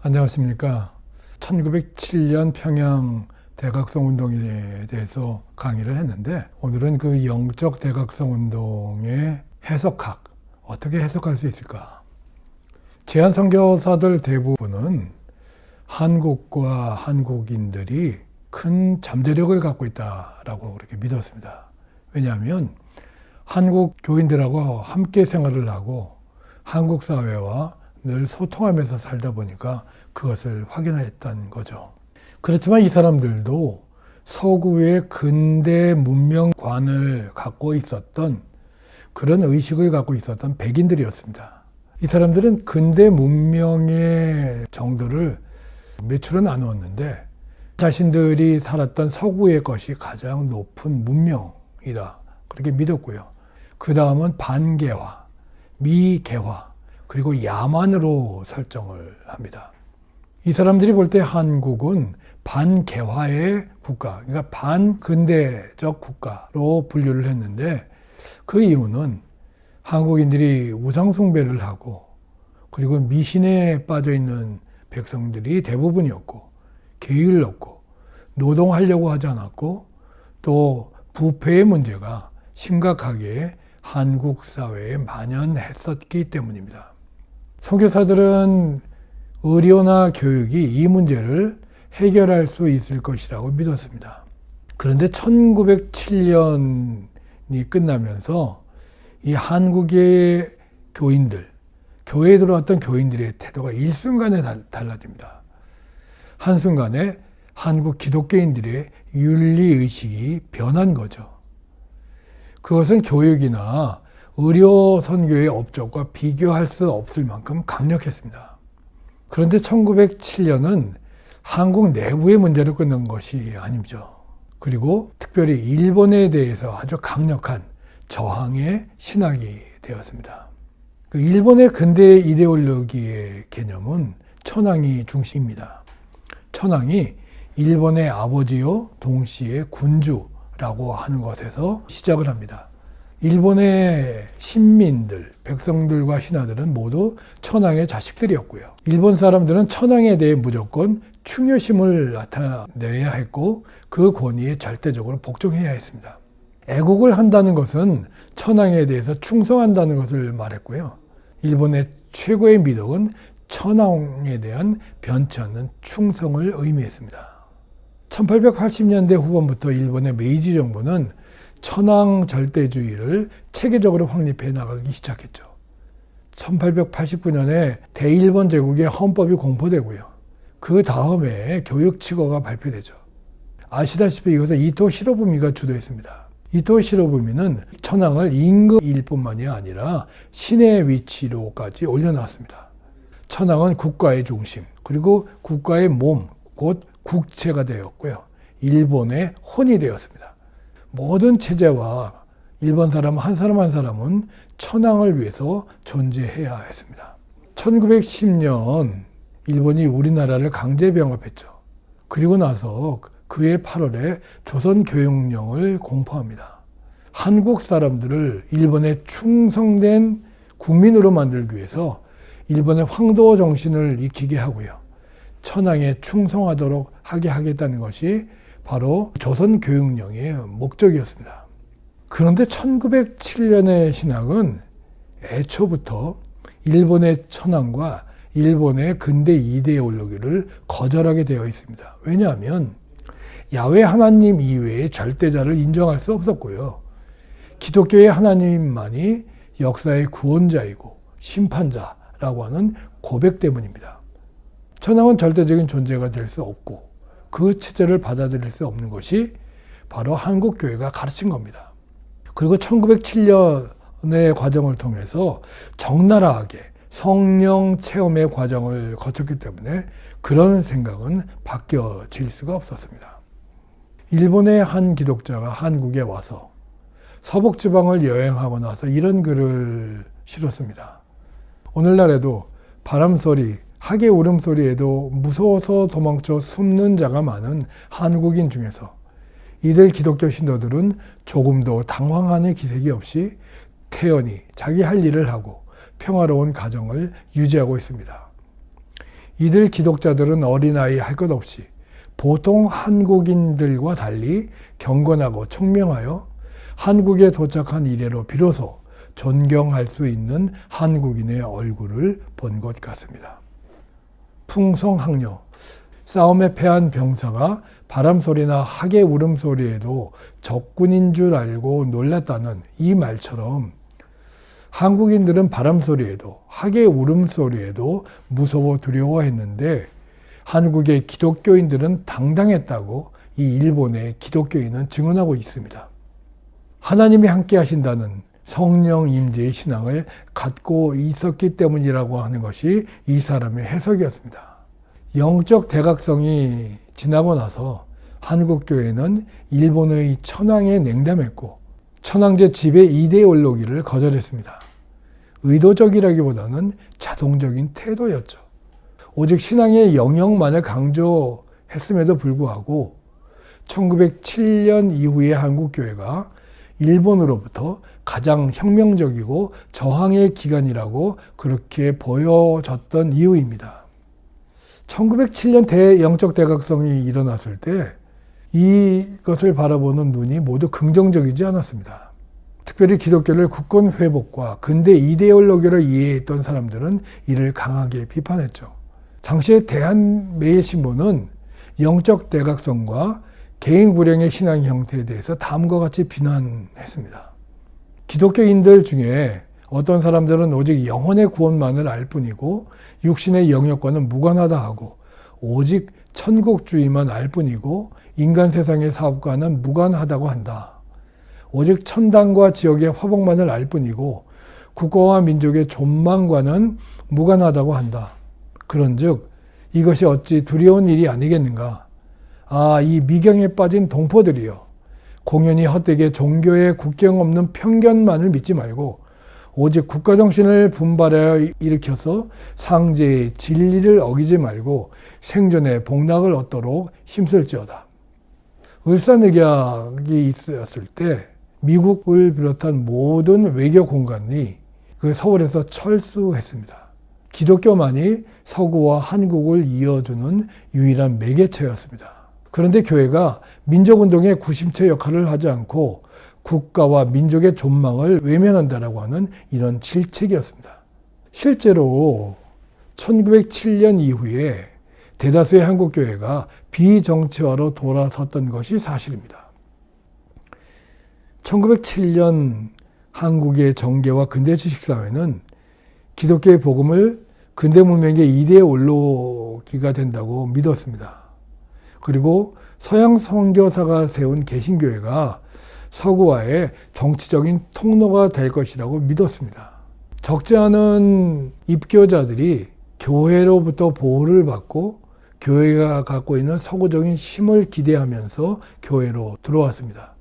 안녕하십니까. 1907년 평양 대각성 운동에 대해서 강의를 했는데, 오늘은 그 영적 대각성 운동의 해석학, 어떻게 해석할 수 있을까? 제한 선교사들 대부분은 한국과 한국인들이 큰 잠재력을 갖고 있다라고 그렇게 믿었습니다. 왜냐하면 한국 교인들하고 함께 생활을 하고 한국 사회와 늘 소통하면서 살다 보니까 그것을 확인했던 거죠. 그렇지만 이 사람들도 서구의 근대 문명관을 갖고 있었던, 그런 의식을 갖고 있었던 백인들이었습니다. 이 사람들은 근대 문명의 정도를 매출은 나누었는데, 자신들이 살았던 서구의 것이 가장 높은 문명이다, 그렇게 믿었고요. 그 다음은 반개화, 미개화, 그리고 야만으로 설정을 합니다. 이 사람들이 볼 때 한국은 반개화의 국가, 그러니까 반근대적 국가로 분류를 했는데, 그 이유는 한국인들이 우상숭배를 하고, 그리고 미신에 빠져 있는 백성들이 대부분이었고, 계율을 얻고, 노동하려고 하지 않았고, 또 부패의 문제가 심각하게 한국 사회에 만연했었기 때문입니다. 선교사들은 의료나 교육이 이 문제를 해결할 수 있을 것이라고 믿었습니다. 그런데 1907년이 끝나면서 이 한국의 교인들, 교회에 들어왔던 교인들의 태도가 일순간에 달라집니다. 한순간에 한국 기독교인들의 윤리의식이 변한 거죠. 그것은 교육이나 의료 선교의 업적과 비교할 수 없을 만큼 강력했습니다. 그런데 1907년은 한국 내부의 문제로 끝난 것이 아니죠. 그리고 특별히 일본에 대해서 아주 강력한 저항의 신학이 되었습니다. 그 일본의 근대 이데올로기의 개념은 천황이 중심입니다. 천황이 일본의 아버지요 동시에 군주라고 하는 것에서 시작을 합니다. 일본의 신민들, 백성들과 신하들은 모두 천황의 자식들이었고요. 일본 사람들은 천황에 대해 무조건 충효심을 나타내야 했고, 그 권위에 절대적으로 복종해야 했습니다. 애국을 한다는 것은 천황에 대해서 충성한다는 것을 말했고요. 일본의 최고의 미덕은 천황에 대한 변치 않는 충성을 의미했습니다. 1880년대 후반부터 일본의 메이지 정부는 천황 절대주의를 체계적으로 확립해 나가기 시작했죠. 1889년에 대일본 제국의 헌법이 공포되고요. 그 다음에 교육치고가 발표되죠. 아시다시피 이것은 이토 히로부미가 주도했습니다. 이토 히로부미는 천황을 임금일 뿐만이 아니라 신의 위치로까지 올려놨습니다. 천황은 국가의 중심, 그리고 국가의 몸, 곧 국체가 되었고요. 일본의 혼이 되었습니다. 모든 체제와 일본 사람 한 사람은 천황을 위해서 존재해야 했습니다. 1910년 일본이 우리나라를 강제 병합했죠. 그리고 나서 그해 8월에 조선교육령을 공포합니다. 한국 사람들을 일본에 충성된 국민으로 만들기 위해서 일본의 황도 정신을 익히게 하고요. 천황에 충성하도록 하게 하겠다는 것이 바로 조선교육령의 목적이었습니다. 그런데 1907년의 신학은 애초부터 일본의 천황과 일본의 근대 이데올로기를 거절하게 되어 있습니다. 왜냐하면 야훼 하나님 이외의 절대자를 인정할 수 없었고요. 기독교의 하나님만이 역사의 구원자이고 심판자라고 하는 고백 때문입니다. 천황은 절대적인 존재가 될 수 없고 그 체제를 받아들일 수 없는 것이 바로 한국교회가 가르친 겁니다. 그리고 1907년의 과정을 통해서 적나라하게 성령 체험의 과정을 거쳤기 때문에 그런 생각은 바뀌어질 수가 없었습니다. 일본의 한 기독자가 한국에 와서 서북지방을 여행하고 나서 이런 글을 실었습니다. 오늘날에도 바람소리, 하계 울음소리에도 무서워서 도망쳐 숨는 자가 많은 한국인 중에서 이들 기독교 신도들은 조금도 당황하는 기색이 없이 태연히 자기 할 일을 하고 평화로운 가정을 유지하고 있습니다. 이들 기독자들은 어린아이 할 것 없이 보통 한국인들과 달리 경건하고 청명하여 한국에 도착한 이래로 비로소 존경할 수 있는 한국인의 얼굴을 본 것 같습니다. 풍성항뇨, 싸움에 패한 병사가 바람소리나 하계 울음소리에도 적군인 줄 알고 놀랐다는 이 말처럼 한국인들은 바람소리에도 하계 울음소리에도 무서워 두려워했는데 한국의 기독교인들은 당당했다고 이 일본의 기독교인은 증언하고 있습니다. 하나님이 함께 하신다는 성령 임재의 신앙을 갖고 있었기 때문이라고 하는 것이 이 사람의 해석이었습니다. 영적 대각성이 지나고 나서 한국교회는 일본의 천황에 냉담했고 천황제 지배 이데올로기를 거절했습니다. 의도적이라기보다는 자동적인 태도였죠. 오직 신앙의 영역만을 강조했음에도 불구하고 1907년 이후에 한국교회가 일본으로부터 가장 혁명적이고 저항의 기간이라고 그렇게 보여졌던 이유입니다. 1907년 대영적 대각성이 일어났을 때 이것을 바라보는 눈이 모두 긍정적이지 않았습니다. 특별히 기독교를 국권 회복과 근대 이데올로기로 이해했던 사람들은 이를 강하게 비판했죠. 당시의 대한매일신문은 영적 대각성과 개인 불행의 신앙 형태에 대해서 다음과 같이 비난했습니다. 기독교인들 중에 어떤 사람들은 오직 영혼의 구원만을 알 뿐이고 육신의 영역과는 무관하다 하고 오직 천국주의만 알 뿐이고 인간 세상의 사업과는 무관하다고 한다. 오직 천당과 지옥의 화복만을 알 뿐이고 국가와 민족의 존망과는 무관하다고 한다. 그런즉 이것이 어찌 두려운 일이 아니겠는가. 이 미경에 빠진 동포들이여, 공연히 헛되게 종교의 국경 없는 편견만을 믿지 말고 오직 국가정신을 분발하여 일으켜서 상제의 진리를 어기지 말고 생존의 복락을 얻도록 힘쓸지어다. 을사늑약이 있었을 때 미국을 비롯한 모든 외교 공간이 그 서울에서 철수했습니다. 기독교만이 서구와 한국을 이어주는 유일한 매개체였습니다. 그런데 교회가 민족운동의 구심체 역할을 하지 않고 국가와 민족의 존망을 외면한다라고 하는 이런 질책이었습니다. 실제로 1907년 이후에 대다수의 한국교회가 비정치화로 돌아섰던 것이 사실입니다. 1907년 한국의 정계와 근대 지식사회는 기독교의 복음을 근대 문명의 이데올로기가 된다고 믿었습니다. 그리고 서양 선교사가 세운 개신교회가 서구와의 정치적인 통로가 될 것이라고 믿었습니다. 적지 않은 입교자들이 교회로부터 보호를 받고 교회가 갖고 있는 서구적인 힘을 기대하면서 교회로 들어왔습니다.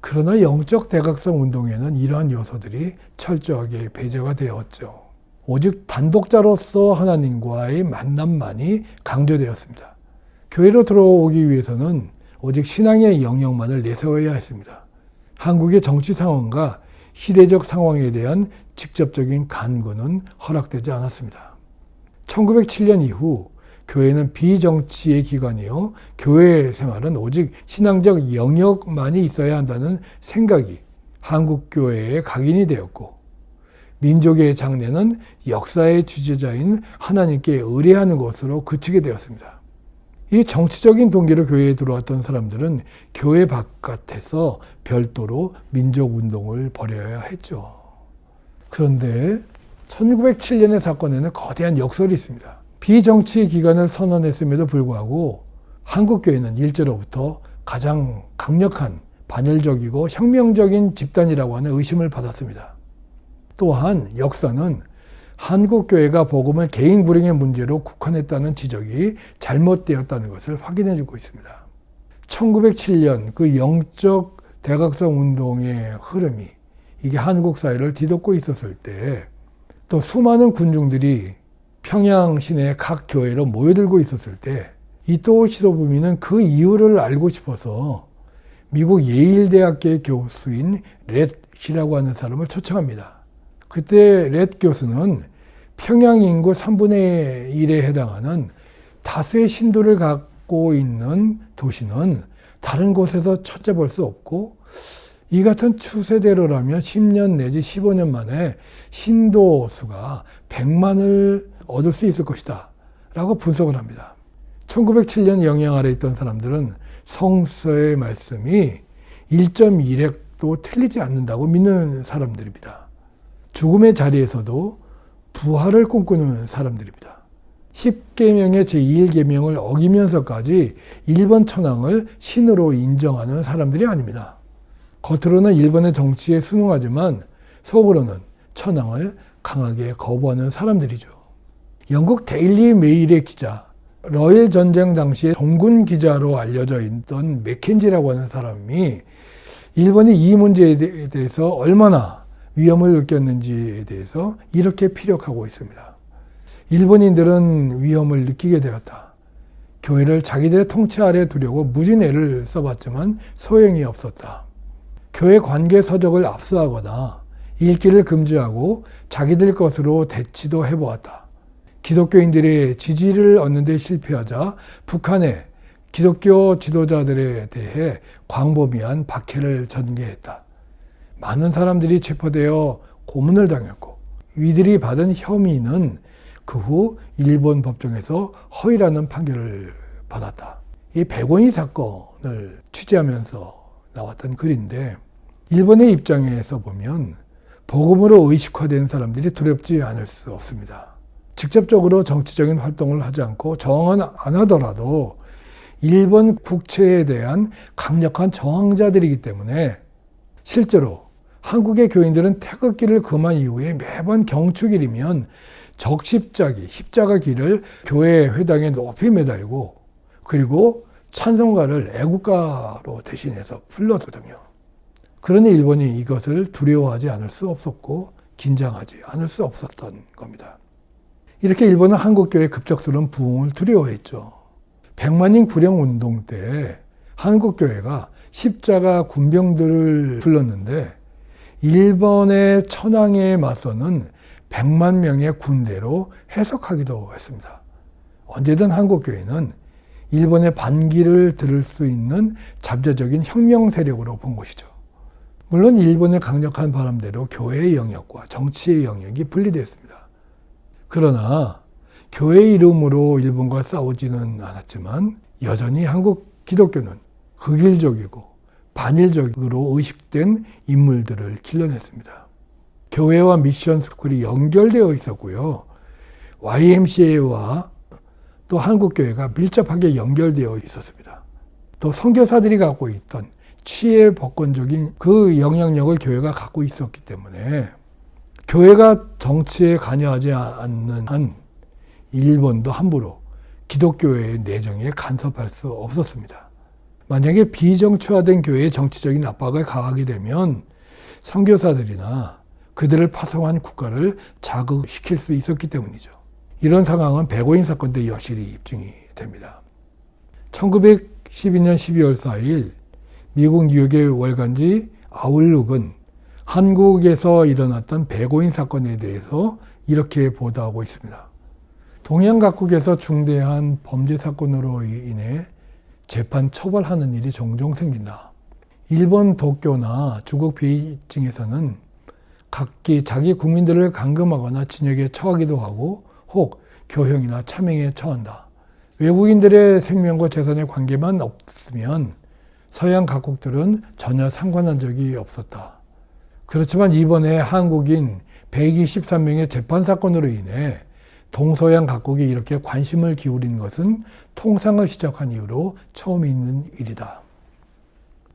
그러나 영적 대각성 운동에는 이러한 요소들이 철저하게 배제가 되었죠. 오직 단독자로서 하나님과의 만남만이 강조되었습니다. 교회로 들어오기 위해서는 오직 신앙의 영역만을 내세워야 했습니다. 한국의 정치 상황과 시대적 상황에 대한 직접적인 간구는 허락되지 않았습니다. 1907년 이후 교회는 비정치의 기관이요, 교회 생활은 오직 신앙적 영역만이 있어야 한다는 생각이 한국교회에 각인이 되었고, 민족의 장래는 역사의 주제자인 하나님께 의뢰하는 것으로 그치게 되었습니다. 이 정치적인 동기로 교회에 들어왔던 사람들은 교회 바깥에서 별도로 민족운동을 벌여야 했죠. 그런데 1907년의 사건에는 거대한 역설이 있습니다. 비정치 기관을 선언했음에도 불구하고 한국교회는 일제로부터 가장 강력한 반일적이고 혁명적인 집단이라고 하는 의심을 받았습니다. 또한 역사는 한국교회가 복음을 개인 불행의 문제로 국한했다는 지적이 잘못되었다는 것을 확인해주고 있습니다. 1907년 그 영적 대각성 운동의 흐름이 이게 한국 사회를 뒤덮고 있었을 때, 또 수많은 군중들이 평양 시내 각 교회로 모여들고 있었을 때, 이토 시로부미는 그 이유를 알고 싶어서 미국 예일대학교의 교수인 렛이라고 하는 사람을 초청합니다. 그때 렛 교수는 평양 인구 3분의 1에 해당하는 다수의 신도를 갖고 있는 도시는 다른 곳에서 찾아볼 수 없고, 이 같은 추세대로라면 10년 내지 15년 만에 신도 수가 100만을 얻을 수 있을 것이다 라고 분석을 합니다. 1907년 영향 아래 있던 사람들은 성서의 말씀이 1.1획도 틀리지 않는다고 믿는 사람들입니다. 죽음의 자리에서도 부활을 꿈꾸는 사람들입니다. 10계명의 제1계명을 어기면서까지 일본 천황을 신으로 인정하는 사람들이 아닙니다. 겉으로는 일본의 정치에 순응하지만 속으로는 천황을 강하게 거부하는 사람들이죠. 영국 데일리 메일의 기자, 러일 전쟁 당시에 동군 기자로 알려져 있던 맥켄지라고 하는 사람이 일본이 이 문제에 대해서 얼마나 위험을 느꼈는지에 대해서 이렇게 피력하고 있습니다. 일본인들은 위험을 느끼게 되었다. 교회를 자기들의 통치 아래 두려고 무진 애를 써봤지만 소용이 없었다. 교회 관계 서적을 압수하거나 읽기를 금지하고 자기들 것으로 대치도 해보았다. 기독교인들의 지지를 얻는 데 실패하자 북한의 기독교 지도자들에 대해 광범위한 박해를 전개했다. 많은 사람들이 체포되어 고문을 당했고, 이들이 받은 혐의는 그 후 일본 법정에서 허위라는 판결을 받았다. 이 백오인 사건을 취재하면서 나왔던 글인데, 일본의 입장에서 보면 복음으로 의식화된 사람들이 두렵지 않을 수 없습니다. 직접적으로 정치적인 활동을 하지 않고 저항은 안 하더라도 일본 국채에 대한 강력한 저항자들이기 때문에 실제로 한국의 교인들은 태극기를 금한 이후에 매번 경축일이면 십자가 길을 교회 회당에 높이 매달고, 그리고 찬송가를 애국가로 대신해서 불렀거든요. 그러니 일본이 이것을 두려워하지 않을 수 없었고 긴장하지 않을 수 없었던 겁니다. 이렇게 일본은 한국교회의 급작스러운 부흥을 두려워했죠. 백만인 구령운동 때 한국교회가 십자가 군병들을 불렀는데 일본의 천황에 맞서는 100만 명의 군대로 해석하기도 했습니다. 언제든 한국교회는 일본의 반기를 들을 수 있는 잠재적인 혁명 세력으로 본 것이죠. 물론 일본의 강력한 바람대로 교회의 영역과 정치의 영역이 분리되었습니다. 그러나 교회 이름으로 일본과 싸우지는 않았지만 여전히 한국 기독교는 극일적이고 반일적으로 의식된 인물들을 길러냈습니다. 교회와 미션 스쿨이 연결되어 있었고요. YMCA와 또 한국교회가 밀접하게 연결되어 있었습니다. 또 선교사들이 갖고 있던 치의 복권적인 그 영향력을 교회가 갖고 있었기 때문에 교회가 정치에 관여하지 않는 한 일본도 함부로 기독교회의 내정에 간섭할 수 없었습니다. 만약에 비정치화된 교회의 정치적인 압박을 가하게 되면 선교사들이나 그들을 파송한 국가를 자극시킬 수 있었기 때문이죠. 이런 상황은 백오인 사건 때 여실히 입증이 됩니다. 1912년 12월 4일 미국 뉴욕의 월간지 아웃룩은 한국에서 일어났던 백오인 사건에 대해서 이렇게 보도하고 있습니다. 동양 각국에서 중대한 범죄 사건으로 인해 재판 처벌하는 일이 종종 생긴다. 일본 도쿄나 중국 베이징에서는 각기 자기 국민들을 감금하거나 징역에 처하기도 하고 혹 교형이나 참행에 처한다. 외국인들의 생명과 재산의 관계만 없으면 서양 각국들은 전혀 상관한 적이 없었다. 그렇지만 이번에 한국인 123명의 재판 사건으로 인해 동서양 각국이 이렇게 관심을 기울이는 것은 통상을 시작한 이후로 처음 있는 일이다.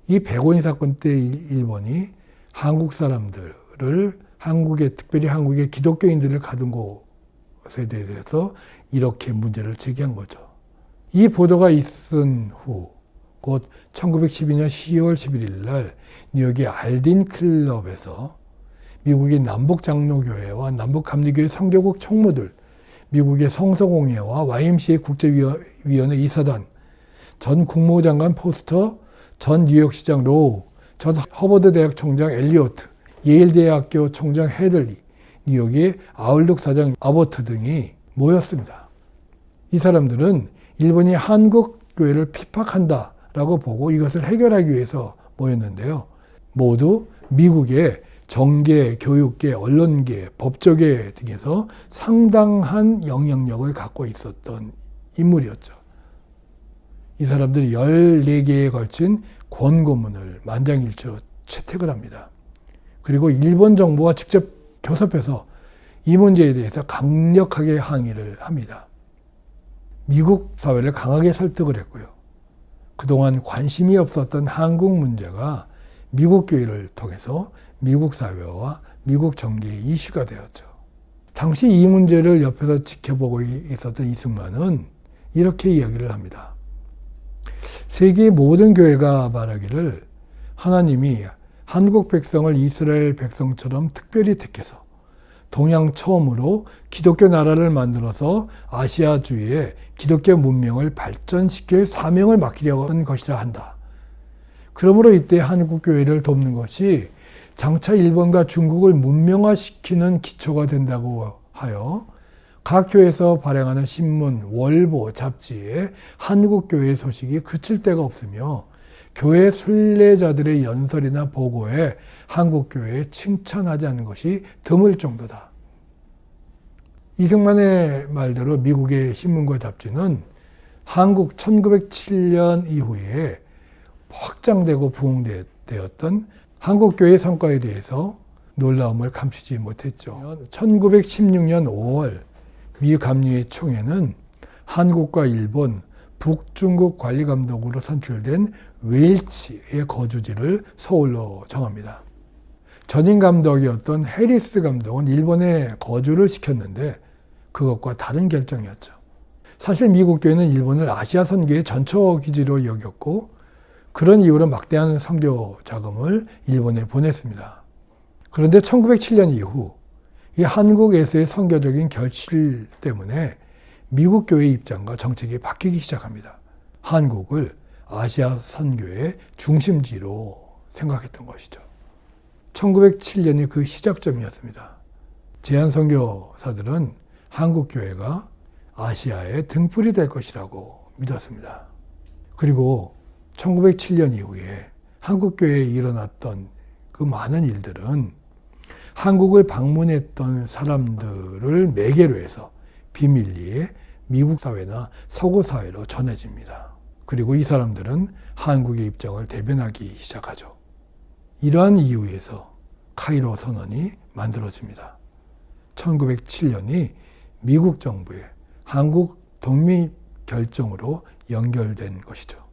이 백오인 사건 때 일본이 한국 사람들을 특별히 한국의 기독교인들을 가둔 것에 대해서 이렇게 문제를 제기한 거죠. 이 보도가 있은 후 곧 1912년 10월 11일 날 뉴욕의 알딘 클럽에서 미국의 남북장로교회와 남북감리교회 선교국 총무들, 미국의 성서공회와 YMCA 국제위원회 이사단, 전 국무장관 포스터, 전 뉴욕시장 로우, 전 허버드 대학 총장 엘리오트, 예일 대학교 총장 헤들리, 뉴욕의 아울룩 사장 아보트 등이 모였습니다. 이 사람들은 일본이 한국 교회를 핍박한다라고 보고 이것을 해결하기 위해서 모였는데요. 모두 미국의 정계, 교육계, 언론계, 법조계 등에서 상당한 영향력을 갖고 있었던 인물이었죠. 이 사람들이 14개에 걸친 권고문을 만장일치로 채택을 합니다. 그리고 일본 정부와 직접 교섭해서 이 문제에 대해서 강력하게 항의를 합니다. 미국 사회를 강하게 설득을 했고요. 그동안 관심이 없었던 한국 문제가 미국 교회를 통해서 미국 사회와 미국 정계의 이슈가 되었죠. 당시 이 문제를 옆에서 지켜보고 있었던 이승만은 이렇게 이야기를 합니다. 세계의 모든 교회가 말하기를 하나님이 한국 백성을 이스라엘 백성처럼 특별히 택해서 동양 처음으로 기독교 나라를 만들어서 아시아 주위에 기독교 문명을 발전시킬 사명을 맡기려고 한 것이라 한다. 그러므로 이때 한국 교회를 돕는 것이 장차 일본과 중국을 문명화시키는 기초가 된다고 하여 각 교회에서 발행하는 신문, 월보, 잡지에 한국 교회의 소식이 그칠 데가 없으며 교회 순례자들의 연설이나 보고에 한국 교회에 칭찬하지 않는 것이 드물 정도다. 이승만의 말대로 미국의 신문과 잡지는 한국 1907년 이후에 확장되고 부흥되었던 한국교회의 성과에 대해서 놀라움을 감추지 못했죠. 1916년 5월 미 감리의 총회는 한국과 일본, 북중국 관리감독으로 선출된 웰치의 거주지를 서울로 정합니다. 전임 감독이었던 해리스 감독은 일본에 거주를 시켰는데 그것과 다른 결정이었죠. 사실 미국 교회는 일본을 아시아 선교의 전초 기지로 여겼고 그런 이유로 막대한 선교 자금을 일본에 보냈습니다. 그런데 1907년 이후 이 한국에서의 선교적인 결실 때문에 미국 교회의 입장과 정책이 바뀌기 시작합니다. 한국을 아시아 선교의 중심지로 생각했던 것이죠. 1907년이 그 시작점이었습니다. 제한 선교사들은 한국 교회가 아시아의 등불이 될 것이라고 믿었습니다. 그리고 1907년 이후에 한국 교회에 일어났던 그 많은 일들은 한국을 방문했던 사람들을 매개로 해서 비밀리에 미국 사회나 서구 사회로 전해집니다. 그리고 이 사람들은 한국의 입장을 대변하기 시작하죠. 이러한 이유에서 카이로 선언이 만들어집니다. 1907년이 미국 정부의 한국 독립 결정으로 연결된 것이죠.